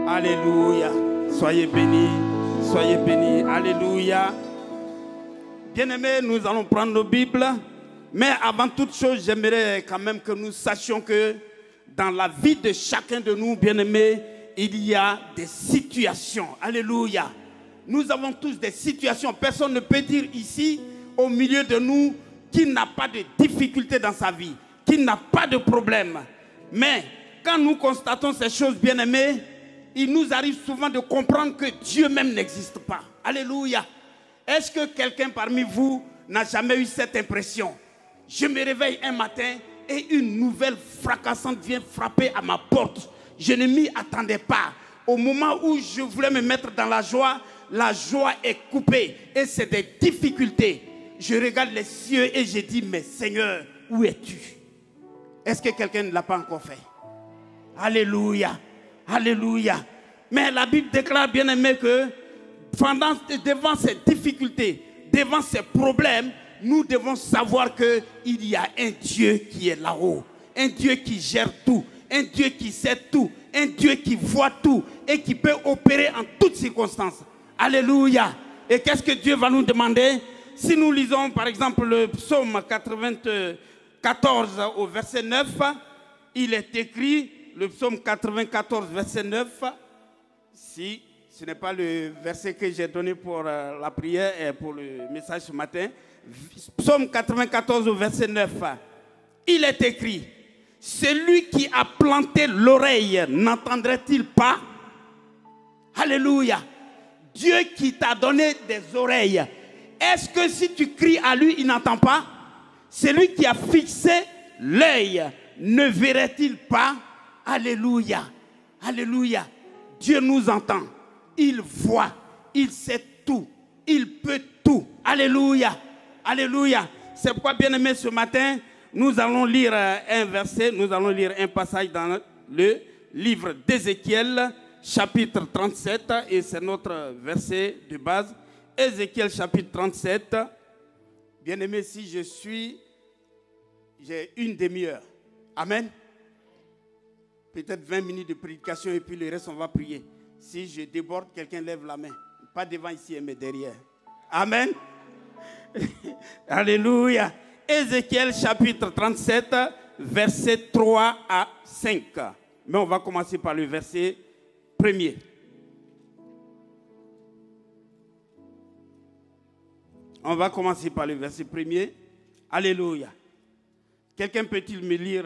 Alléluia. Soyez bénis. Soyez bénis. Alléluia. Bien-aimés, nous allons prendre nos Bibles. Mais avant toute chose, j'aimerais quand même que nous sachions que dans la vie de chacun de nous, bien-aimés, il y a des situations. Alléluia. Nous avons tous des situations. Personne ne peut dire ici, au milieu de nous, qu'il n'a pas de difficultés dans sa vie, qu'il n'a pas de problème. Mais quand nous constatons ces choses, bien-aimés, il nous arrive souvent de comprendre que Dieu même n'existe pas. Alléluia. Est-ce que quelqu'un parmi vous n'a jamais eu cette impression? Je me réveille un matin et une nouvelle fracassante vient frapper à ma porte. Je ne m'y attendais pas. Au moment où je voulais me mettre dans la joie est coupée et c'est des difficultés. Je regarde les cieux et je dis, mais Seigneur, où es-tu? Est-ce que quelqu'un ne l'a pas encore fait? Alléluia, alléluia. Mais la Bible déclare, bien aimé, que devant ces difficultés, devant ces problèmes, nous devons savoir qu'il y a un Dieu qui est là-haut, un Dieu qui gère tout, un Dieu qui sait tout, un Dieu qui voit tout et qui peut opérer en toutes circonstances. Alléluia. Et qu'est-ce que Dieu va nous demander? Si nous lisons par exemple le psaume 94 au verset 9, il est écrit, le psaume 94 verset 9, si ce n'est pas le verset que j'ai donné pour la prière et pour le message ce matin, psaume 94 au verset 9, il est écrit, celui qui a planté l'oreille n'entendrait-il pas? Alléluia. Dieu qui t'a donné des oreilles, est-ce que si tu cries à lui, il n'entend pas? Celui qui a fixé l'œil, ne verrait-il pas? Alléluia. Alléluia. Dieu nous entend. Il voit. Il sait tout. Il peut tout. Alléluia. Alléluia. C'est pourquoi, bien aimé, ce matin, nous allons lire un verset, nous allons lire un passage dans le livre d'Ézéchiel, chapitre 37, et c'est notre verset de base. Ézéchiel, chapitre 37. Bien aimé, si j'ai une demi-heure. Amen. Peut-être 20 minutes de prédication et puis le reste, on va prier. Si je déborde, quelqu'un lève la main. Pas devant ici, mais derrière. Amen. Alléluia. Ézéchiel chapitre 37, versets 3 à 5. Mais on va commencer par le verset premier. On va commencer par le verset premier. Alléluia. Quelqu'un peut-il me lire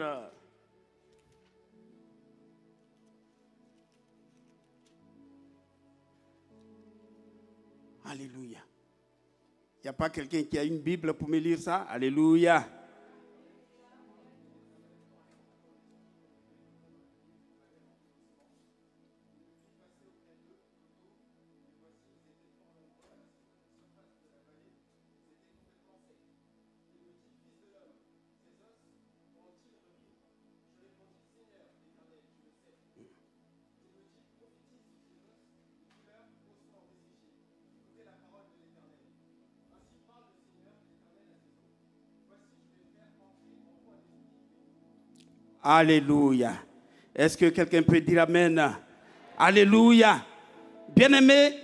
Alléluia. Il n'y a pas quelqu'un qui a une Bible pour me lire ça? Alléluia. Alléluia. Est-ce que quelqu'un peut dire Amen? Alléluia. Bien-aimé,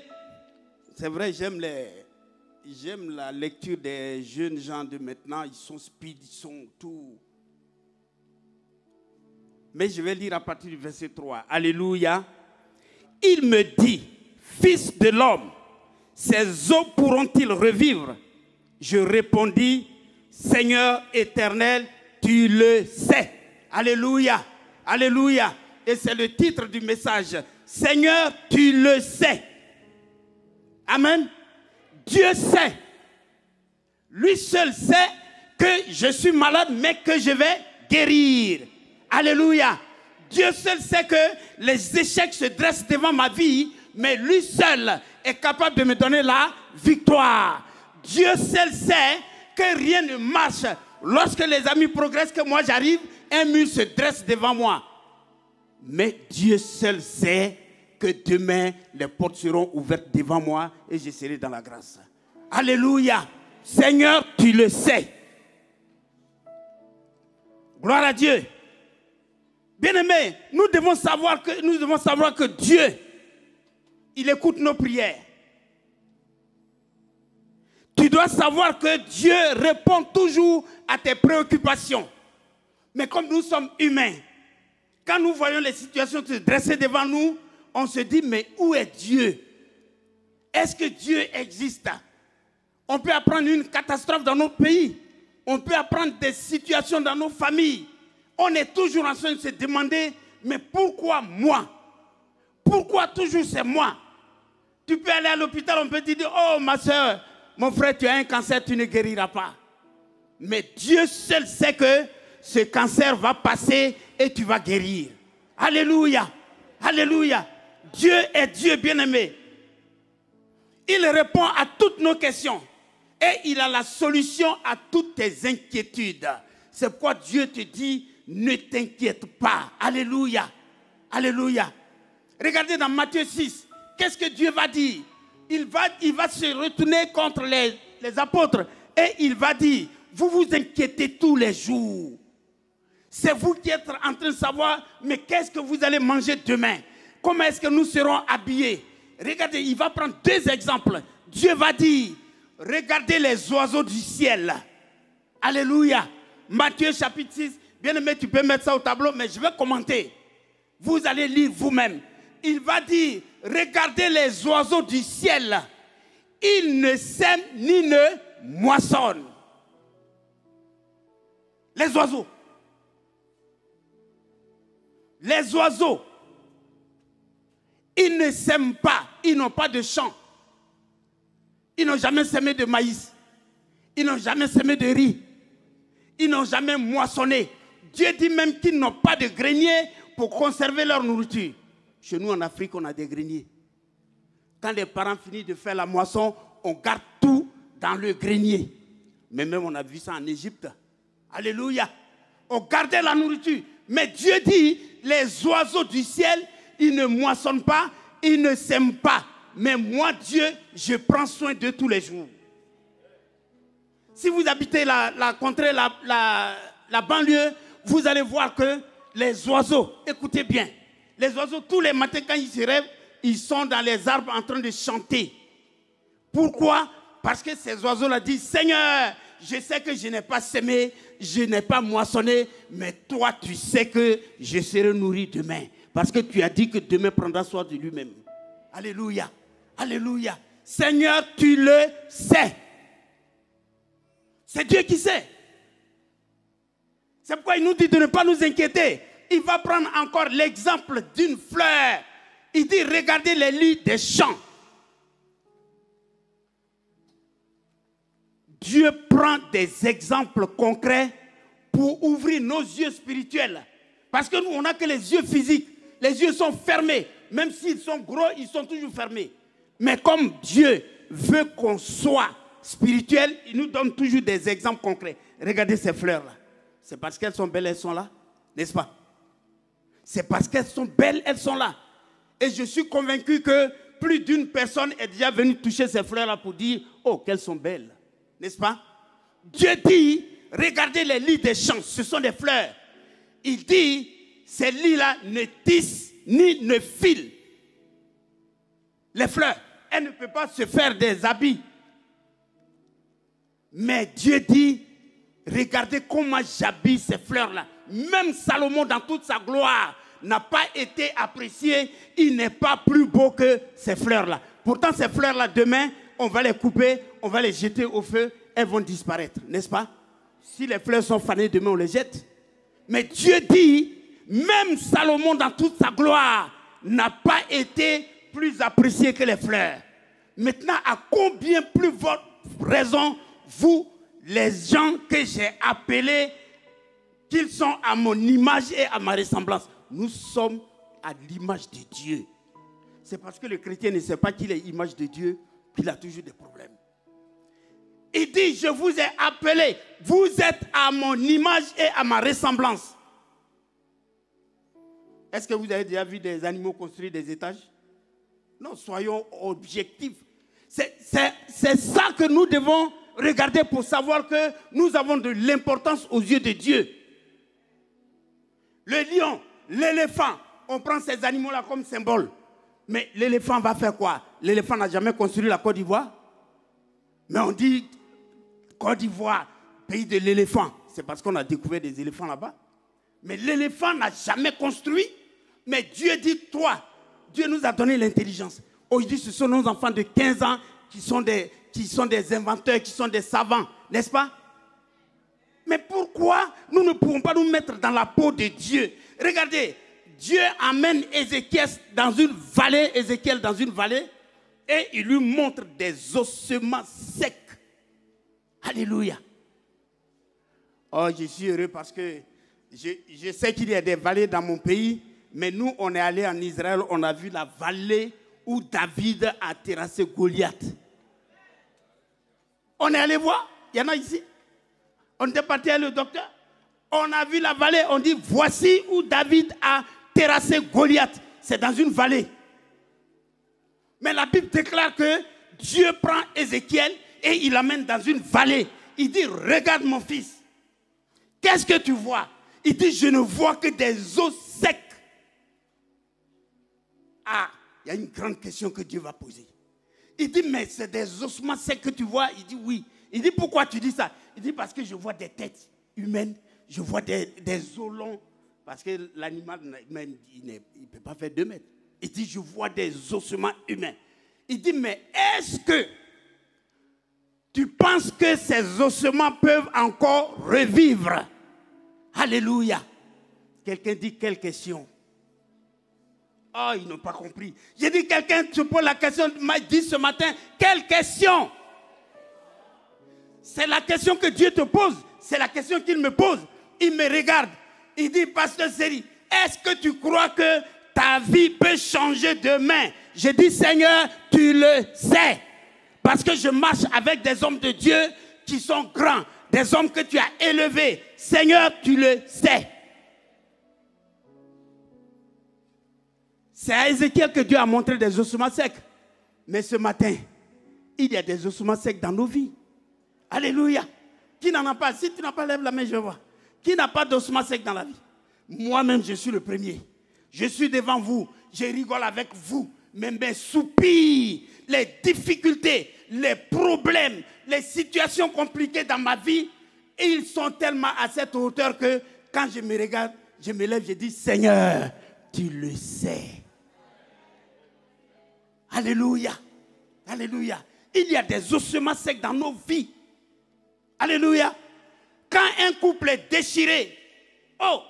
c'est vrai, j'aime la lecture des jeunes gens de maintenant. Ils sont speed, ils sont tout. Mais je vais lire à partir du verset 3. Alléluia. Il me dit, fils de l'homme, ces eaux pourront-ils revivre? Je répondis, Seigneur éternel, tu le sais. Alléluia, alléluia. Et c'est le titre du message. Seigneur, tu le sais. Amen. Dieu sait. Lui seul sait que je suis malade, mais que je vais guérir. Alléluia. Dieu seul sait que les échecs se dressent devant ma vie, mais lui seul est capable de me donner la victoire. Dieu seul sait que rien ne marche. Lorsque les amis progressent, que moi j'arrive, un mur se dresse devant moi. Mais Dieu seul sait que demain, les portes seront ouvertes devant moi et je serai dans la grâce. Alléluia. Seigneur, tu le sais. Gloire à Dieu. Bien-aimés, nous devons savoir que Dieu Il écoute nos prières. Tu dois savoir que Dieu répond toujours à tes préoccupations. Mais comme nous sommes humains, quand nous voyons les situations se dresser devant nous, on se dit, mais où est Dieu? Est-ce que Dieu existe? On peut apprendre une catastrophe dans notre pays. On peut apprendre des situations dans nos familles. On est toujours en train de se demander, mais pourquoi moi? Pourquoi toujours c'est moi? Tu peux aller à l'hôpital, on peut te dire, oh ma soeur, mon frère, tu as un cancer, tu ne guériras pas. Mais Dieu seul sait que ce cancer va passer et tu vas guérir. Alléluia. Alléluia. Dieu est Dieu bien-aimé. Il répond à toutes nos questions. Et il a la solution à toutes tes inquiétudes. C'est pourquoi Dieu te dit, ne t'inquiète pas. Alléluia. Alléluia. Regardez dans Matthieu 6. Qu'est-ce que Dieu va dire? Il va se retourner contre les apôtres. Et il va dire, vous vous inquiétez tous les jours. C'est vous qui êtes en train de savoir, mais qu'est-ce que vous allez manger demain? Comment est-ce que nous serons habillés? Regardez, il va prendre deux exemples. Dieu va dire, regardez les oiseaux du ciel. Alléluia. Matthieu chapitre 6. Bien aimé, tu peux mettre ça au tableau, mais je vais commenter. Vous allez lire vous-même. Il va dire, regardez les oiseaux du ciel. Ils ne sèment ni ne moissonnent. Les oiseaux. Les oiseaux. Ils ne sèment pas. Ils n'ont pas de champ. Ils n'ont jamais semé de maïs. Ils n'ont jamais semé de riz. Ils n'ont jamais moissonné. Dieu dit même qu'ils n'ont pas de grenier pour conserver leur nourriture. Chez nous en Afrique, on a des greniers. Quand les parents finissent de faire la moisson, on garde tout dans le grenier. Mais même on a vu ça en Égypte. Alléluia. On gardait la nourriture. Mais Dieu dit, les oiseaux du ciel, ils ne moissonnent pas, ils ne sèment pas. Mais moi, Dieu, je prends soin d'eux tous les jours. Si vous habitez la contrée, la banlieue, vous allez voir que les oiseaux, écoutez bien, les oiseaux, tous les matins, quand ils se rêvent, ils sont dans les arbres en train de chanter. Pourquoi? Parce que ces oiseaux-là disent, Seigneur, je sais que je n'ai pas semé, je n'ai pas moissonné, mais toi, tu sais que je serai nourri demain. Parce que tu as dit que demain prendra soin de lui-même. Alléluia. Alléluia. Seigneur, tu le sais. C'est Dieu qui sait. C'est pourquoi il nous dit de ne pas nous inquiéter. Il va prendre encore l'exemple d'une fleur. Il dit, regardez les lys des champs. Dieu prend des exemples concrets pour ouvrir nos yeux spirituels. Parce que nous, on n'a que les yeux physiques. Les yeux sont fermés. Même s'ils sont gros, ils sont toujours fermés. Mais comme Dieu veut qu'on soit spirituel, il nous donne toujours des exemples concrets. Regardez ces fleurs-là. C'est parce qu'elles sont belles, elles sont là. N'est-ce pas? C'est parce qu'elles sont belles, elles sont là. Et je suis convaincu que plus d'une personne est déjà venue toucher ces fleurs-là pour dire, oh, qu'elles sont belles. N'est-ce pas? Dieu dit, regardez les lys des champs, ce sont des fleurs. Il dit, ces lys-là ne tissent ni ne filent. Les fleurs, elles ne peuvent pas se faire des habits. Mais Dieu dit, regardez comment j'habille ces fleurs-là. Même Salomon, dans toute sa gloire, n'a pas été apprécié. Il n'est pas plus beau que ces fleurs-là. Pourtant, ces fleurs-là, demain, on va les couper, on va les jeter au feu, elles vont disparaître, n'est-ce pas? Si les fleurs sont fanées, demain, on les jette. Mais Dieu dit, même Salomon, dans toute sa gloire, n'a pas été plus apprécié que les fleurs. Maintenant, à combien plus votre raison, vous, les gens que j'ai appelés, qu'ils sont à mon image et à ma ressemblance. Nous sommes à l'image de Dieu. C'est parce que le chrétien ne sait pas qu'il est l'image de Dieu qu'il a toujours des problèmes. Il dit, je vous ai appelés, vous êtes à mon image et à ma ressemblance. Est-ce que vous avez déjà vu des animaux construire des étages? Non, soyons objectifs. C'est ça que nous devons regarder pour savoir que nous avons de l'importance aux yeux de Dieu. Le lion, l'éléphant, on prend ces animaux-là comme symbole. Mais l'éléphant va faire quoi? L'éléphant n'a jamais construit la Côte d'Ivoire. Mais on dit Côte d'Ivoire, pays de l'éléphant. C'est parce qu'on a découvert des éléphants là-bas. Mais l'éléphant n'a jamais construit. Mais Dieu dit, toi, Dieu nous a donné l'intelligence. Aujourd'hui, ce sont nos enfants de 15 ans qui sont des inventeurs, qui sont des savants, n'est-ce pas? Mais pourquoi nous ne pouvons pas nous mettre dans la peau de Dieu? Regardez, Dieu amène Ézéchiel dans une vallée, et il lui montre des ossements secs. Alléluia. Oh, je suis heureux parce que je sais qu'il y a des vallées dans mon pays, mais nous, on est allé en Israël, on a vu la vallée où David a terrassé Goliath. On est allé voir, il y en a ici. On était parti avec le docteur. On a vu la vallée, on dit voici où David a terrassé Goliath. C'est dans une vallée. Mais la Bible déclare que Dieu prend Ézéchiel et il l'amène dans une vallée. Il dit, regarde mon fils. Qu'est-ce que tu vois? Il dit, je ne vois que des os secs. Ah, il y a une grande question que Dieu va poser. Il dit, mais c'est des ossements secs que tu vois? Il dit, oui. Il dit, pourquoi tu dis ça? Il dit, parce que je vois des têtes humaines, je vois des os longs, parce que l'animal, il ne peut pas faire 2 mètres. Il dit, je vois des ossements humains. Il dit, mais est-ce que tu penses que ces ossements peuvent encore revivre? Alléluia. Quelqu'un dit, quelle question? Oh, ils n'ont pas compris. J'ai dit, quelqu'un se pose la question, m'a dit ce matin, quelle question? C'est la question que Dieu te pose. C'est la question qu'il me pose. Il me regarde. Il dit, Pasteur Séri, est-ce que tu crois que ta vie peut changer demain? Je dis, Seigneur, tu le sais. Parce que je marche avec des hommes de Dieu qui sont grands. Des hommes que tu as élevés. Seigneur, tu le sais. C'est à Ézéchiel que Dieu a montré des ossements secs. Mais ce matin, il y a des ossements secs dans nos vies. Alléluia. Qui n'en a pas? Si tu n'as pas, lève la main, je vois. Qui n'a pas d'ossements secs dans la vie? Moi-même, je suis le premier. Je suis devant vous. Je rigole avec vous. Mais mes soupirs, les difficultés, les problèmes, les situations compliquées dans ma vie, ils sont tellement à cette hauteur que quand je me regarde, je me lève, je dis, Seigneur, tu le sais. Alléluia. Alléluia. Il y a des ossements secs dans nos vies. Alléluia. Quand un couple est déchiré, oh,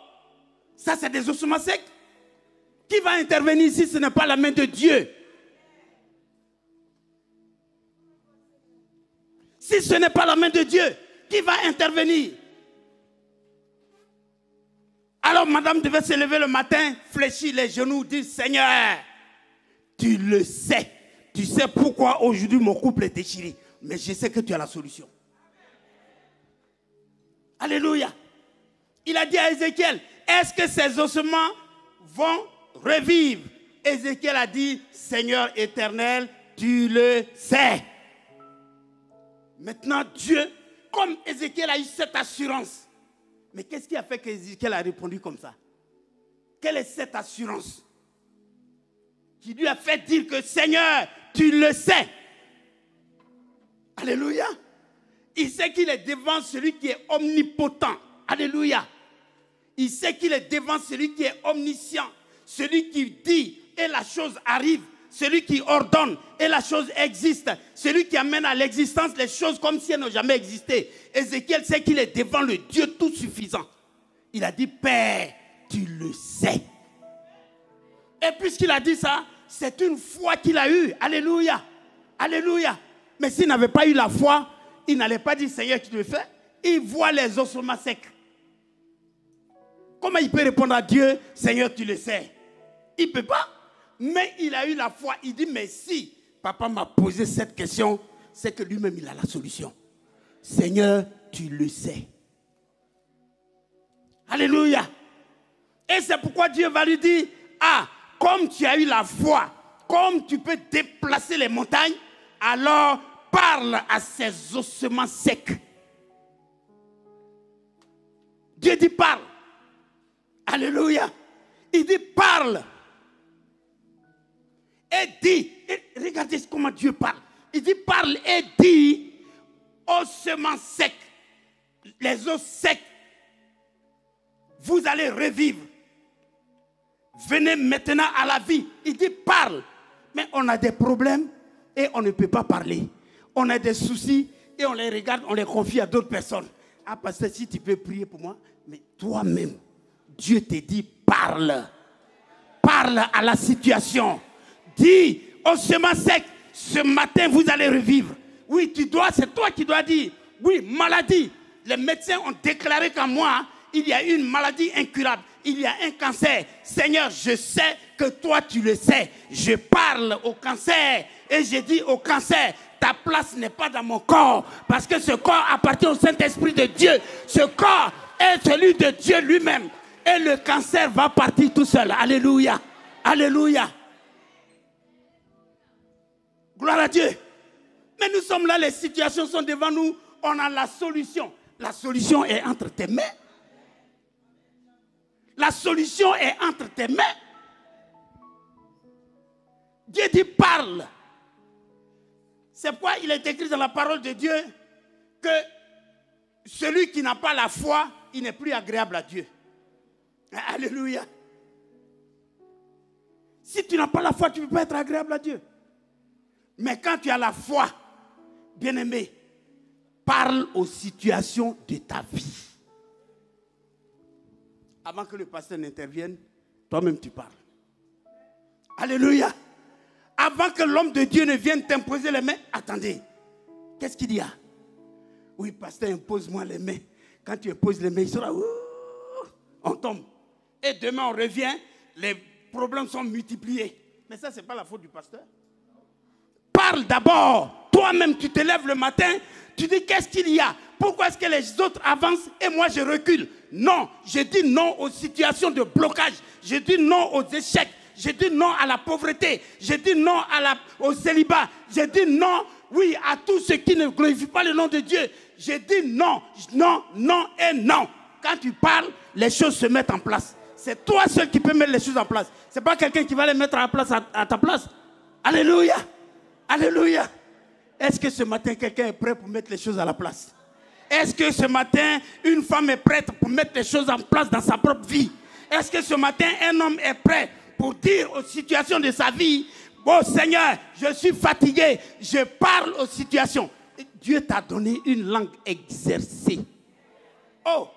ça c'est des ossements secs. Qui va intervenir si ce n'est pas la main de Dieu? Si ce n'est pas la main de Dieu, qui va intervenir? Alors madame devait se lever le matin, fléchir les genoux, dire, Seigneur, tu le sais. Tu sais pourquoi aujourd'hui mon couple est déchiré. Mais je sais que tu as la solution. Alléluia. Il a dit à Ézéchiel, est-ce que ces ossements vont revivre? Ézéchiel a dit, Seigneur éternel, tu le sais. Maintenant Dieu, comme Ézéchiel a eu cette assurance, mais qu'est-ce qui a fait qu'Ézéchiel a répondu comme ça? Quelle est cette assurance qui lui a fait dire que Seigneur, tu le sais? Alléluia. Il sait qu'il est devant celui qui est omnipotent. Alléluia. Il sait qu'il est devant celui qui est omniscient. Celui qui dit et la chose arrive. Celui qui ordonne et la chose existe. Celui qui amène à l'existence les choses comme si elles n'ont jamais existé. Ézéchiel sait qu'il est devant le Dieu tout suffisant. Il a dit, Père, tu le sais. Et puisqu'il a dit ça, c'est une foi qu'il a eue. Alléluia. Alléluia. Mais s'il n'avait pas eu la foi, il n'allait pas dire, Seigneur, tu le fais. Il voit les ossements secs. Comment il peut répondre à Dieu, Seigneur, tu le sais? Il ne peut pas. Mais il a eu la foi. Il dit, mais si papa m'a posé cette question, c'est que lui-même, il a la solution. Seigneur, tu le sais. Alléluia. Et c'est pourquoi Dieu va lui dire, ah, comme tu as eu la foi, comme tu peux déplacer les montagnes, alors parle à ces ossements secs. Dieu dit parle. Alléluia. Il dit parle. et dis, et regardez comment Dieu parle. Il dit parle et dis aux semences secs, les eaux secs, vous allez revivre. Venez maintenant à la vie. Il dit parle. Mais on a des problèmes et on ne peut pas parler. On a des soucis et on les regarde, on les confie à d'autres personnes. Ah, pasteur, si tu peux prier pour moi, mais toi-même, Dieu te dit parle. Parle à la situation. Dis aux semences secs, ce matin vous allez revivre. Oui, c'est toi qui dois dire. Oui, maladie. Les médecins ont déclaré qu'en moi, il y a une maladie incurable. Il y a un cancer. Seigneur, je sais que toi tu le sais. Je parle au cancer et je dis au cancer, ta place n'est pas dans mon corps parce que ce corps appartient au Saint-Esprit de Dieu. Ce corps est celui de Dieu lui-même. Et le cancer va partir tout seul. Alléluia. Alléluia. Gloire à Dieu. Mais nous sommes là, les situations sont devant nous. On a la solution. La solution est entre tes mains. La solution est entre tes mains. Dieu dit parle. C'est pourquoi il est écrit dans la parole de Dieu que celui qui n'a pas la foi, il n'est plus agréable à Dieu. Alléluia. Si tu n'as pas la foi, tu ne peux pas être agréable à Dieu. Mais quand tu as la foi, bien-aimé, parle aux situations de ta vie. Avant que le pasteur n'intervienne, toi-même tu parles. Alléluia. Avant que l'homme de Dieu ne vienne t'imposer les mains, attendez. Qu'est-ce qu'il y a? Oui, pasteur, impose-moi les mains. Quand tu imposes les mains, il sera... on tombe. Et demain, on revient, les problèmes sont multipliés. Mais ça, ce n'est pas la faute du pasteur. Parle d'abord. Toi-même, tu te lèves le matin, tu dis qu'est-ce qu'il y a? Pourquoi est-ce que les autres avancent et moi je recule? Non, je dis non aux situations de blocage. Je dis non aux échecs. Je dis non à la pauvreté. Je dis non au célibat. Je dis non, oui, à tout ce qui ne glorifie pas le nom de Dieu. Je dis non, non, non et non. Quand tu parles, les choses se mettent en place. C'est toi seul qui peux mettre les choses en place. Ce n'est pas quelqu'un qui va les mettre en place à ta place. Alléluia. Alléluia. Est-ce que ce matin, quelqu'un est prêt pour mettre les choses à la place? Est-ce que ce matin, une femme est prête pour mettre les choses en place dans sa propre vie? Est-ce que ce matin, un homme est prêt pour dire aux situations de sa vie, oh Seigneur, je suis fatigué, je parle aux situations. Dieu t'a donné une langue exercée. Oh!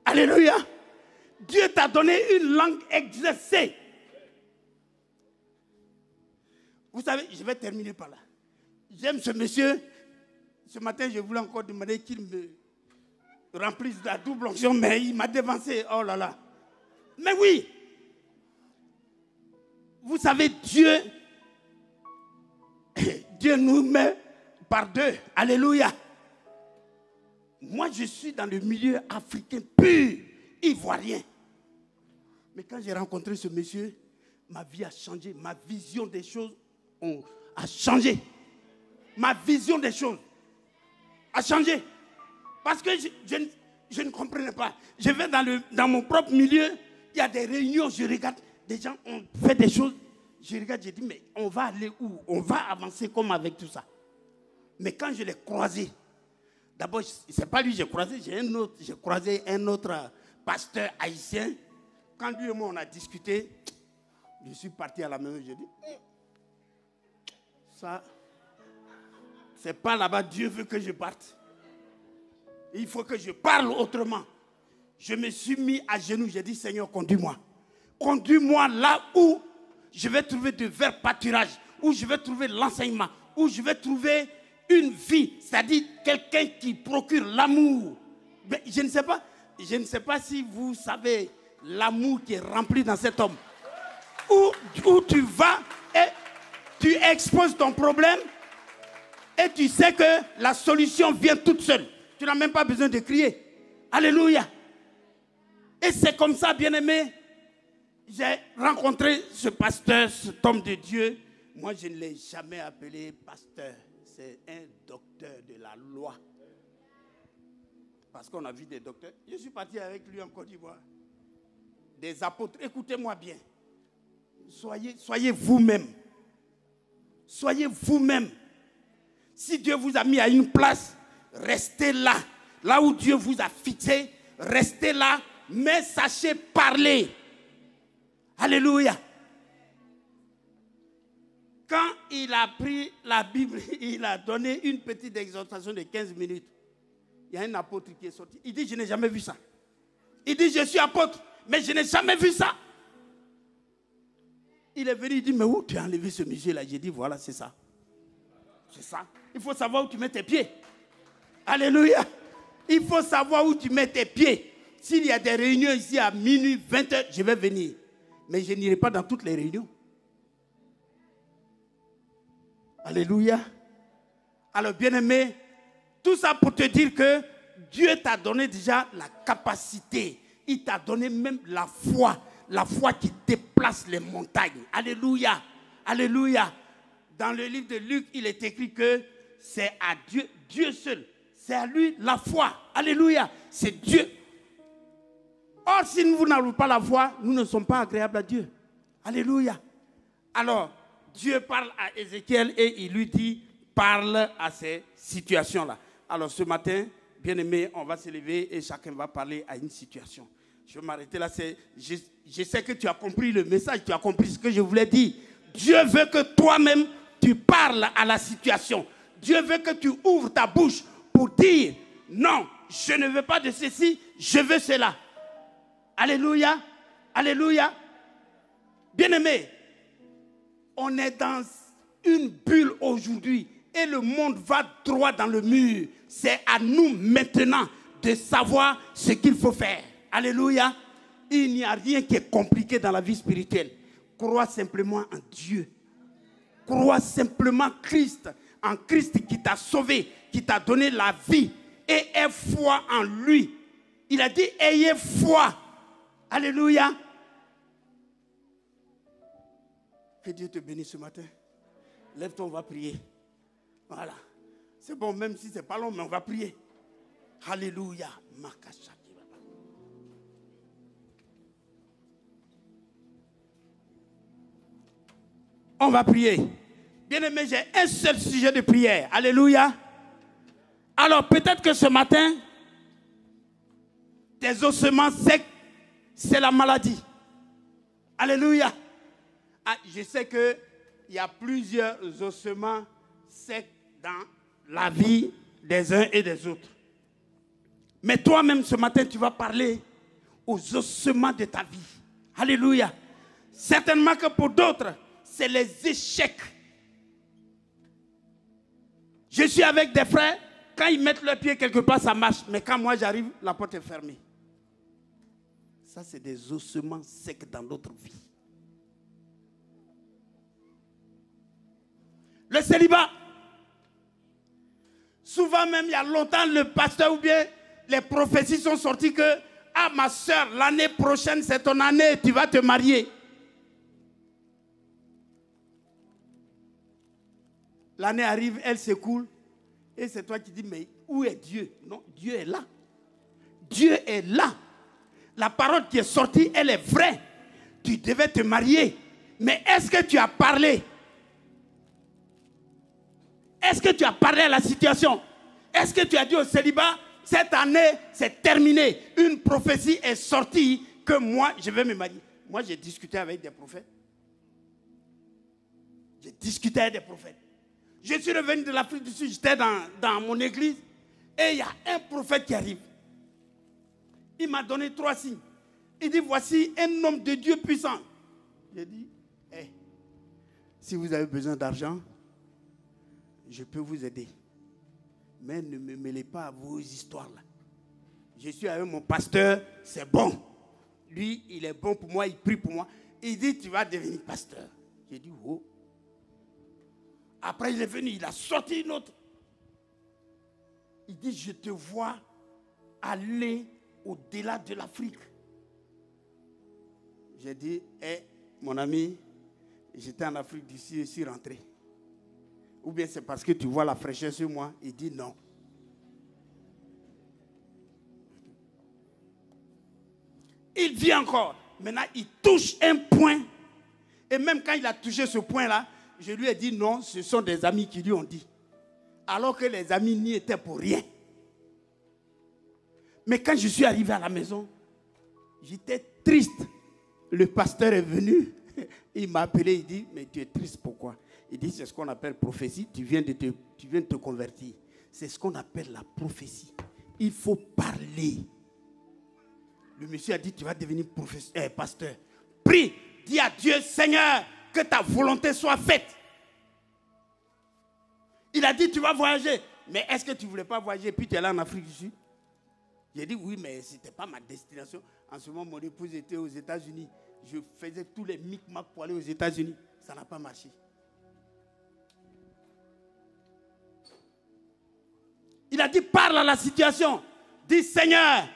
Alléluia! Dieu t'a donné une langue exercée. Vous savez, je vais terminer par là. J'aime ce monsieur. Ce matin, je voulais encore demander qu'il me remplisse la double onction, mais il m'a dévancé. Oh là là. Mais oui. Vous savez, Dieu nous met par deux. Alléluia. Moi, je suis dans le milieu africain pur, ivoirien. Mais quand j'ai rencontré ce monsieur, ma vie a changé. Ma vision des choses a changé. Ma vision des choses a changé. Parce que je ne comprenais pas. Je vais dans mon propre milieu, il y a des réunions, je regarde, des gens ont fait des choses. Je regarde, je dis, mais on va aller où? On va avancer comme avec tout ça. Mais quand je l'ai croisé, d'abord, ce n'est pas lui que j'ai croisé, j'ai croisé un autre pasteur haïtien. Quand lui et moi on a discuté, je suis parti à la maison, je dis, ça, c'est pas là-bas, Dieu veut que je parte. Il faut que je parle autrement. Je me suis mis à genoux, j'ai dit, Seigneur, conduis-moi. Conduis-moi là où je vais trouver de verts pâturages, où je vais trouver l'enseignement, où je vais trouver une vie, c'est-à-dire quelqu'un qui procure l'amour. Mais je ne sais pas si vous savez l'amour qui est rempli dans cet homme. Où tu vas et tu exposes ton problème et tu sais que la solution vient toute seule. Tu n'as même pas besoin de crier. Alléluia. Et c'est comme ça, bien-aimé, j'ai rencontré ce pasteur, cet homme de Dieu. Moi, je ne l'ai jamais appelé pasteur. C'est un docteur de la loi. Parce qu'on a vu des docteurs. Je suis parti avec lui en Côte d'Ivoire. Des apôtres. Écoutez-moi bien. soyez vous-même. Soyez vous-même. Si Dieu vous a mis à une place, restez là. Là où Dieu vous a fixé, restez là, mais sachez parler. Alléluia. Quand il a pris la Bible, il a donné une petite exhortation de 15 minutes. Il y a un apôtre qui est sorti. Il dit, je n'ai jamais vu ça. Il dit, je suis apôtre, mais je n'ai jamais vu ça. Il est venu, il dit, mais où tu as enlevé ce monsieur-là? J'ai dit, voilà, c'est ça. C'est ça. Il faut savoir où tu mets tes pieds. Alléluia. Il faut savoir où tu mets tes pieds. S'il y a des réunions ici à minuit, 20h, je vais venir. Mais je n'irai pas dans toutes les réunions. Alléluia. Alors, bien-aimé, tout ça pour te dire que Dieu t'a donné déjà la capacité. Il t'a donné même la foi qui déplace les montagnes. Alléluia. Alléluia. Dans le livre de Luc, il est écrit que c'est à Dieu, Dieu seul. C'est à lui la foi. Alléluia. C'est Dieu. Or, si nous n'avons pas la foi, nous ne sommes pas agréables à Dieu. Alléluia. Alors, Dieu parle à Ézéchiel et il lui dit, parle à ces situations-là. Alors, ce matin, bien-aimé, on va se lever et chacun va parler à une situation. Je vais m'arrêter là. Je sais que tu as compris le message, tu as compris ce que je voulais dire. Dieu veut que toi-même, tu parles à la situation. Dieu veut que tu ouvres ta bouche pour dire, non, je ne veux pas de ceci, je veux cela. Alléluia, alléluia. Bien-aimé, on est dans une bulle aujourd'hui et le monde va droit dans le mur. C'est à nous maintenant de savoir ce qu'il faut faire. Alléluia. Il n'y a rien qui est compliqué dans la vie spirituelle. Crois simplement en Dieu. Crois simplement en Christ qui t'a sauvé, qui t'a donné la vie. Et aie foi en lui. Il a dit, ayez foi. Alléluia. Que Dieu te bénisse ce matin. Lève-toi, on va prier. Voilà. C'est bon, même si ce n'est pas long, mais on va prier. Alléluia. On va prier. Bien-aimé, j'ai un seul sujet de prière. Alléluia. Alors, peut-être que ce matin, tes ossements secs, c'est la maladie. Alléluia. Ah, je sais qu'il y a plusieurs ossements secs dans la vie des uns et des autres. Mais toi-même, ce matin, tu vas parler aux ossements de ta vie. Alléluia. Certainement que pour d'autres, c'est les échecs. Je suis avec des frères, quand ils mettent le pied quelque part, ça marche. Mais quand moi j'arrive, la porte est fermée. Ça, c'est des ossements secs dans notre vie. Le célibat. Souvent même, il y a longtemps, le pasteur ou bien les prophéties sont sorties que, ah ma soeur, l'année prochaine, c'est ton année, tu vas te marier. L'année arrive, elle s'écoule. Et c'est toi qui dis, mais où est Dieu? Non, Dieu est là. Dieu est là. La parole qui est sortie, elle est vraie. Tu devais te marier. Mais est-ce que tu as parlé? Est-ce que tu as parlé à la situation? Est-ce que tu as dit au célibat, cette année, c'est terminé. Une prophétie est sortie que moi, je vais me marier. Moi, j'ai discuté avec des prophètes. J'ai discuté avec des prophètes. Je suis revenu de l'Afrique du Sud, j'étais dans mon église. Et il y a un prophète qui arrive. Il m'a donné 3 signes. Il dit, voici un homme de Dieu puissant. J'ai dit, hey, si vous avez besoin d'argent, je peux vous aider. Mais ne me mêlez pas à vos histoires-là. Je suis avec mon pasteur, c'est bon. Lui, il est bon pour moi, il prie pour moi. Il dit, tu vas devenir pasteur. J'ai dit, oh. Après, il est venu, il a sorti une autre. Il dit, je te vois aller au-delà de l'Afrique. J'ai dit, hey, mon ami, j'étais en Afrique du Sud, je suis rentré. Ou bien c'est parce que tu vois la fraîcheur sur moi. Il dit non. Il vit encore. Maintenant, il touche un point. Et même quand il a touché ce point-là, je lui ai dit non, ce sont des amis qui lui ont dit. Alors que les amis n'y étaient pour rien. Mais quand je suis arrivé à la maison, j'étais triste. Le pasteur est venu, il m'a appelé, il dit, mais tu es triste pourquoi? Il dit, c'est ce qu'on appelle prophétie, tu viens de te convertir. C'est ce qu'on appelle la prophétie. Il faut parler. Le monsieur a dit, tu vas devenir pasteur. Prie, dis à Dieu, Seigneur, que ta volonté soit faite. Il a dit, tu vas voyager. Mais est-ce que tu ne voulais pas voyager puis tu es allé en Afrique du Sud? J'ai dit, oui, mais ce n'était pas ma destination. En ce moment, mon épouse était aux États-Unis. Je faisais tous les micmacs pour aller aux États-Unis. Ça n'a pas marché. Il a dit, parle à la situation. Dis, Seigneur,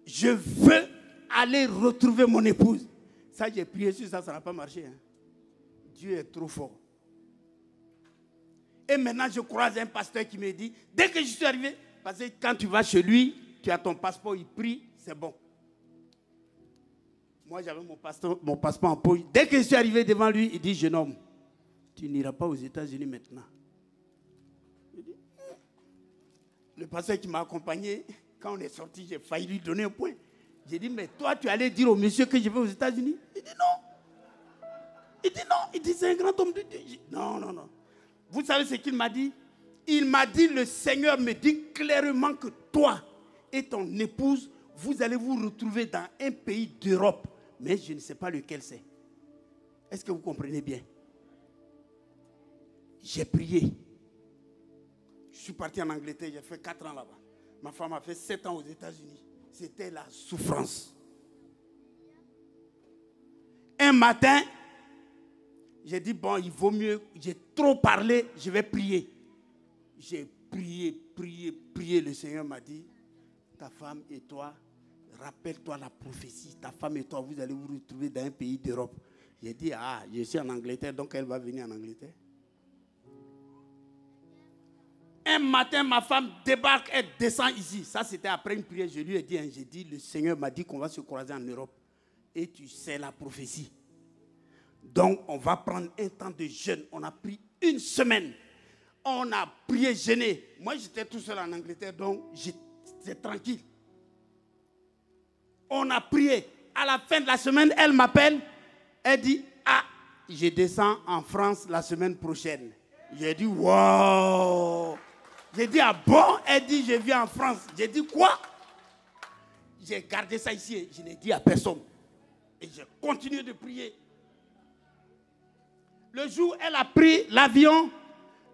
je veux aller retrouver mon épouse. Ça, j'ai prié sur ça, ça n'a pas marché. Hein. Dieu est trop fort. Et maintenant, je croise un pasteur qui me dit, dès que je suis arrivé, parce que quand tu vas chez lui, tu as ton passeport, il prie, c'est bon. Moi, j'avais mon passeport en poche. Dès que je suis arrivé devant lui, il dit, jeune homme, tu n'iras pas aux États-Unis maintenant. Je dis, le pasteur qui m'a accompagné, quand on est sorti, j'ai failli lui donner un point. J'ai dit, mais toi, tu allais dire au monsieur que je vais aux États-Unis? Il dit non. Il dit non. Il dit, c'est un grand homme de Dieu. Dit, non, non, non. Vous savez ce qu'il m'a dit? Il m'a dit, le Seigneur me dit clairement que toi et ton épouse, vous allez vous retrouver dans un pays d'Europe. Mais je ne sais pas lequel c'est. Est-ce que vous comprenez bien? J'ai prié. Je suis parti en Angleterre, j'ai fait 4 ans là-bas. Ma femme a fait 7 ans aux États-Unis. C'était la souffrance. Un matin, j'ai dit, bon, il vaut mieux, j'ai trop parlé, je vais prier. J'ai prié. Le Seigneur m'a dit, ta femme et toi, rappelle-toi la prophétie. Ta femme et toi, vous allez vous retrouver dans un pays d'Europe. J'ai dit, ah, je suis en Angleterre, donc elle va venir en Angleterre. Un matin, ma femme débarque, elle descend ici. Ça, c'était après une prière. Je lui ai dit, le Seigneur m'a dit qu'on va se croiser en Europe. Et tu sais la prophétie. Donc, on va prendre un temps de jeûne. On a pris 1 semaine. On a prié, jeûné. Moi, j'étais tout seul en Angleterre, donc j'étais tranquille. On a prié. À la fin de la semaine, elle m'appelle. Elle dit, ah, je descends en France la semaine prochaine. J'ai dit, wow. J'ai dit, ah bon? Elle dit, je viens en France. J'ai dit, quoi? J'ai gardé ça ici. Je n'ai dit à personne. Et j'ai continué de prier. Le jour où elle a pris l'avion,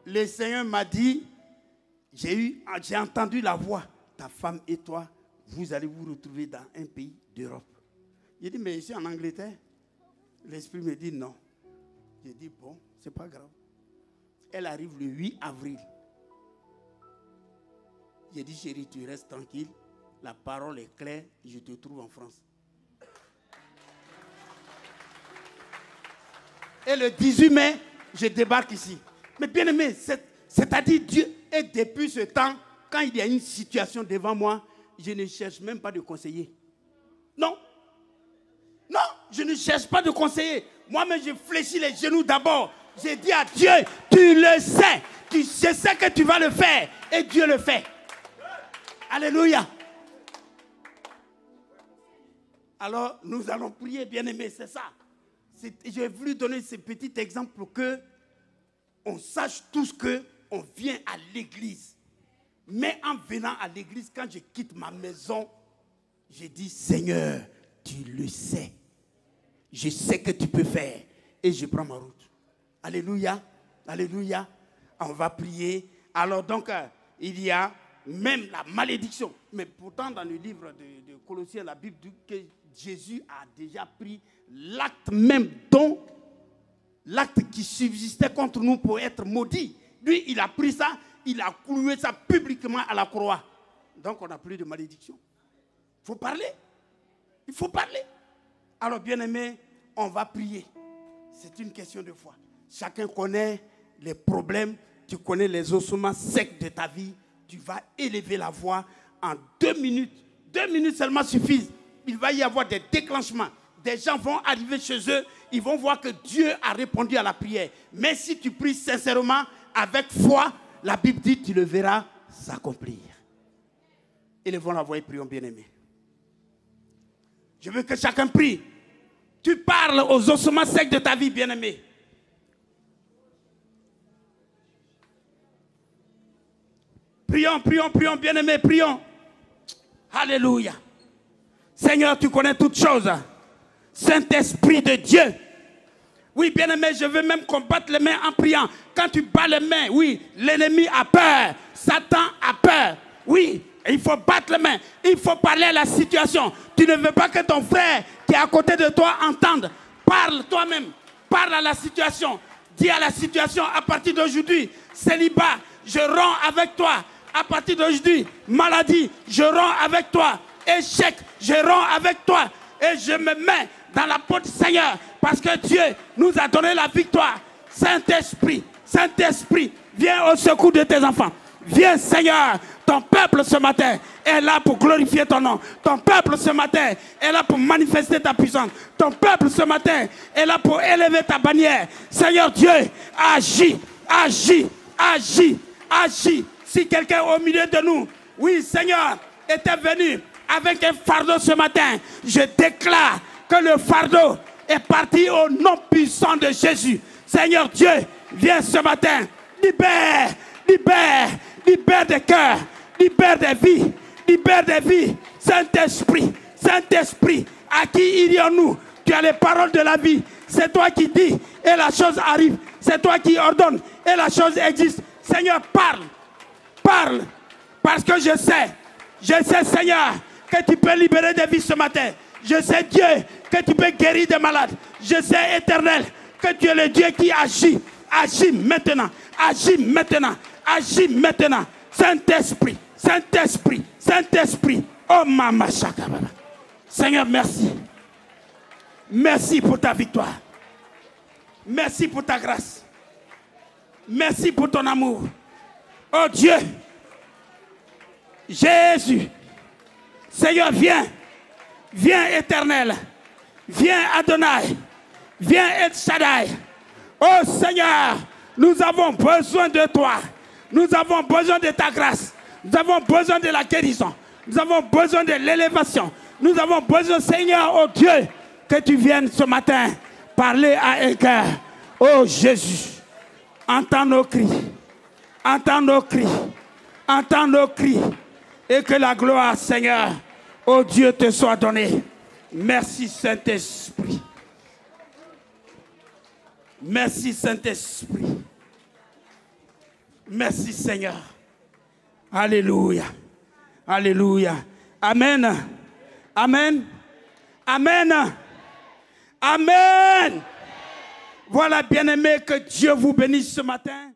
le Seigneur m'a dit, j'ai entendu la voix. Ta femme et toi, vous allez vous retrouver dans un pays d'Europe. J'ai dit, mais ici en Angleterre, l'Esprit me dit non. J'ai dit, bon, c'est pas grave. Elle arrive le 8 avril. J'ai dit, chérie, tu restes tranquille. La parole est claire. Je te trouve en France. Et le 18 mai, je débarque ici. Mais bien aimé, c'est-à-dire Dieu, et depuis ce temps, quand il y a une situation devant moi, je ne cherche même pas de conseiller. Non. Non, je ne cherche pas de conseiller. Moi-même, je fléchis les genoux d'abord. J'ai dit à Dieu, tu le sais. Je sais que tu vas le faire. Et Dieu le fait. Alléluia. Alors, nous allons prier, bien-aimés, c'est ça. J'ai voulu donner ce petit exemple pour que on sache tous qu'on vient à l'église. Mais en venant à l'église, quand je quitte ma maison, j'ai dit, Seigneur, tu le sais. Je sais que tu peux faire. Et je prends ma route. Alléluia. Alléluia. On va prier. Alors donc, il y a même la malédiction. Mais pourtant, dans le livre de Colossiens, la Bible dit que Jésus a déjà pris l'acte même dont l'acte qui subsistait contre nous pour être maudit. Lui, il a pris ça, il a cloué ça publiquement à la croix. Donc, on n'a plus de malédiction. Il faut parler. Il faut parler. Alors, bien-aimés, on va prier. C'est une question de foi. Chacun connaît les problèmes, tu connais les ossements secs de ta vie. Tu vas élever la voix en 2 minutes. 2 minutes seulement suffisent. Il va y avoir des déclenchements, des gens vont arriver chez eux, ils vont voir que Dieu a répondu à la prière. Mais si tu pries sincèrement, avec foi, la Bible dit, tu le verras s'accomplir. Élevons la voix et prions, bien-aimés. Je veux que chacun prie. Tu parles aux ossements secs de ta vie, bien-aimé. Prions, prions, prions, bien-aimés, prions. Alléluia. Seigneur, tu connais toutes choses. Saint-Esprit de Dieu. Oui, bien-aimé, je veux même combattre les mains en priant. Quand tu bats les mains, oui, l'ennemi a peur. Satan a peur. Oui, il faut battre les mains. Il faut parler à la situation. Tu ne veux pas que ton frère qui est à côté de toi entende. Parle toi-même. Parle à la situation. Dis à la situation, à partir d'aujourd'hui, célibat, je romps avec toi. À partir d'aujourd'hui, maladie, je romps avec toi. Échec, je romps avec toi. Et je me mets dans la peau du Seigneur. Parce que Dieu nous a donné la victoire. Saint-Esprit, Saint-Esprit, viens au secours de tes enfants. Viens, Seigneur. Ton peuple ce matin est là pour glorifier ton nom. Ton peuple ce matin est là pour manifester ta puissance. Ton peuple ce matin est là pour élever ta bannière. Seigneur Dieu, agis, agis, agis, agis. Si quelqu'un au milieu de nous, oui Seigneur, était venu avec un fardeau ce matin, je déclare que le fardeau est parti au nom puissant de Jésus. Seigneur Dieu, viens ce matin, libère, libère, libère des cœurs, libère des vies, libère des vies. Saint-Esprit, Saint-Esprit, à qui irions-nous? Tu as les paroles de la vie. C'est toi qui dis et la chose arrive. C'est toi qui ordonnes et la chose existe. Seigneur, parle, parle, parce que je sais Seigneur, que tu peux libérer des vies ce matin. Je sais Dieu, que tu peux guérir des malades. Je sais Éternel, que tu es le Dieu qui agit. Agis maintenant, agis maintenant, agis maintenant. Saint-Esprit, Saint-Esprit, Saint-Esprit. Oh Mama Shakababa. Seigneur, merci. Merci pour ta victoire. Merci pour ta grâce. Merci pour ton amour. Oh Dieu, Jésus, Seigneur, viens. Viens Éternel. Viens Adonai. Viens El Shaddai. Oh Seigneur, nous avons besoin de toi. Nous avons besoin de ta grâce. Nous avons besoin de la guérison. Nous avons besoin de l'élévation. Nous avons besoin, Seigneur, oh Dieu, que tu viennes ce matin parler à un cœur. Oh Jésus, entends nos cris. Entends nos cris. Entends nos cris. Et que la gloire, Seigneur, oh Dieu, te soit donnée. Merci Saint-Esprit. Merci Saint-Esprit. Merci Seigneur. Alléluia. Alléluia. Amen. Amen. Amen. Amen. Voilà, bien-aimés, que Dieu vous bénisse ce matin.